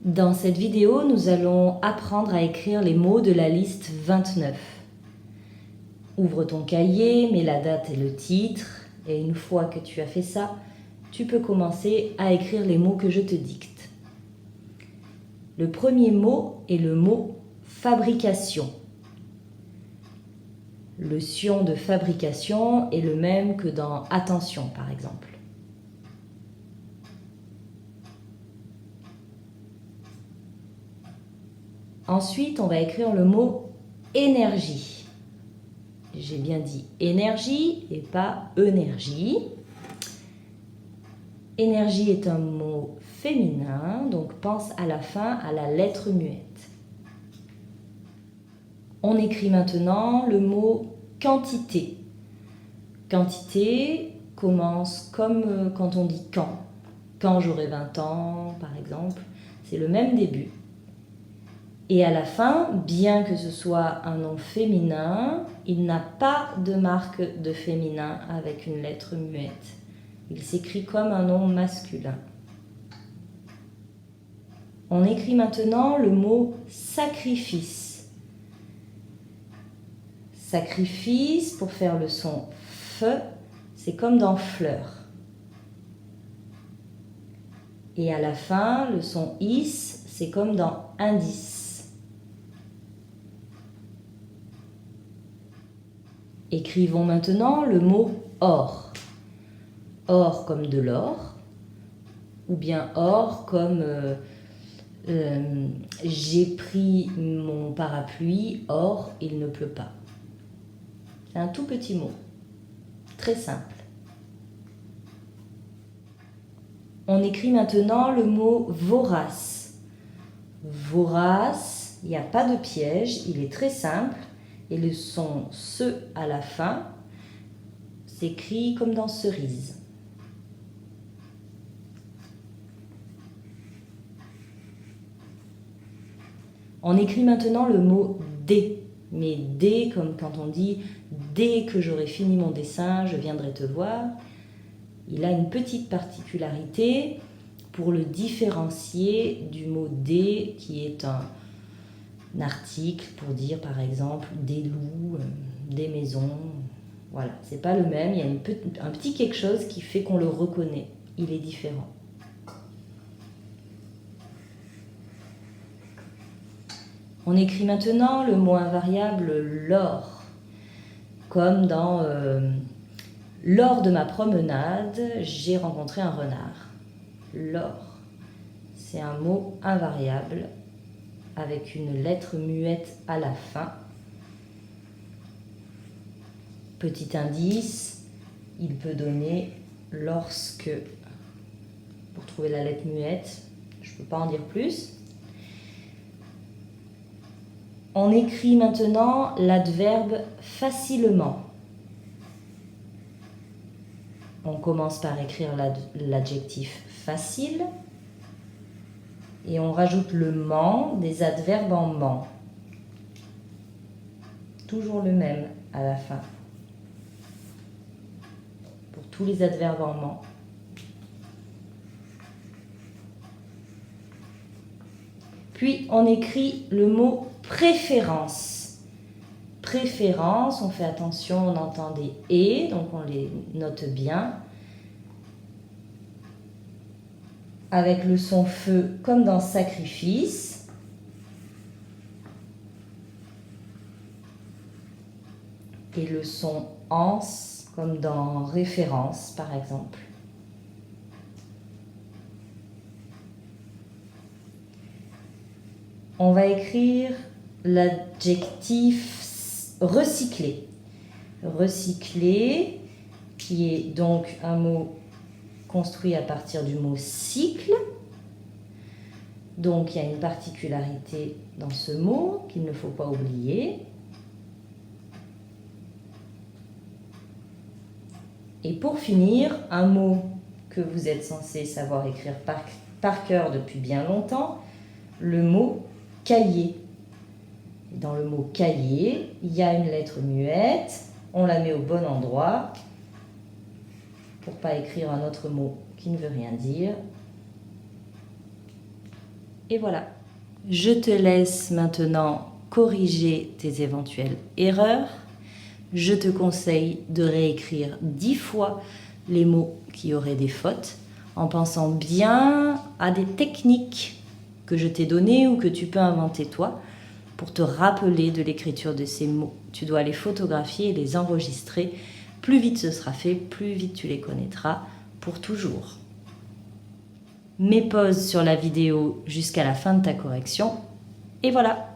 Dans cette vidéo, nous allons apprendre à écrire les mots de la liste 29. Ouvre ton cahier, mets la date et le titre, et une fois que tu as fait ça, tu peux commencer à écrire les mots que je te dicte. Le premier mot est le mot fabrication. Le sion de fabrication est le même que dans attention, par exemple. Ensuite, on va écrire le mot énergie. J'ai bien dit énergie et pas énergie. Énergie est un mot féminin, donc pense à la fin à la lettre muette. On écrit maintenant le mot quantité. Quantité commence comme quand on dit quand. Quand j'aurai 20 ans, par exemple. C'est le même début. Et à la fin, bien que ce soit un nom féminin, il n'a pas de marque de féminin avec une lettre muette. Il s'écrit comme un nom masculin. On écrit maintenant le mot sacrifice. Sacrifice, pour faire le son F, c'est comme dans fleur. Et à la fin, le son is, c'est comme dans indice. Écrivons maintenant le mot or. Or comme de l'or, ou bien or comme j'ai pris mon parapluie, or il ne pleut pas. C'est un tout petit mot, très simple. On écrit maintenant le mot vorace. Vorace, il n'y a pas de piège, il est très simple. Et le son se à la fin s'écrit comme dans cerise. On écrit maintenant le mot dès. Mais dès, comme quand on dit dès que j'aurai fini mon dessin, je viendrai te voir. Il a une petite particularité pour le différencier du mot dès qui est un article pour dire par exemple des loups, des maisons. Voilà, c'est pas le même, il y a un petit quelque chose qui fait qu'on le reconnaît. Il est différent. On écrit maintenant le mot invariable lors, comme dans lors de ma promenade, j'ai rencontré un renard. Lors, c'est un mot invariable avec une lettre muette à la fin. Petit indice, il peut donner lorsque, pour trouver la lettre muette, je ne peux pas en dire plus. On écrit maintenant l'adverbe facilement. On commence par écrire l'adjectif facile et on rajoute le ment des adverbes en ment. Toujours le même à la fin. Pour tous les adverbes en ment. Puis on écrit le mot préférence. Préférence, on fait attention, on entend des « et », donc on les note bien. Avec le son feu comme dans sacrifice. Et le son ans comme dans référence, par exemple. On va écrire l'adjectif recycler. Recycler, qui est donc un mot construit à partir du mot cycle. Donc il y a une particularité dans ce mot qu'il ne faut pas oublier. Et pour finir, un mot que vous êtes censé savoir écrire par cœur depuis bien longtemps, le mot cahier. Dans le mot cahier, il y a une lettre muette, on la met au bon endroit pour ne pas écrire un autre mot qui ne veut rien dire. Et voilà. Je te laisse maintenant corriger tes éventuelles erreurs. Je te conseille de réécrire 10 fois les mots qui auraient des fautes en pensant bien à des techniques que je t'ai données ou que tu peux inventer toi pour te rappeler de l'écriture de ces mots. Tu dois les photographier et les enregistrer. Plus vite ce sera fait, plus vite tu les connaîtras pour toujours. Mets pause sur la vidéo jusqu'à la fin de ta correction et voilà.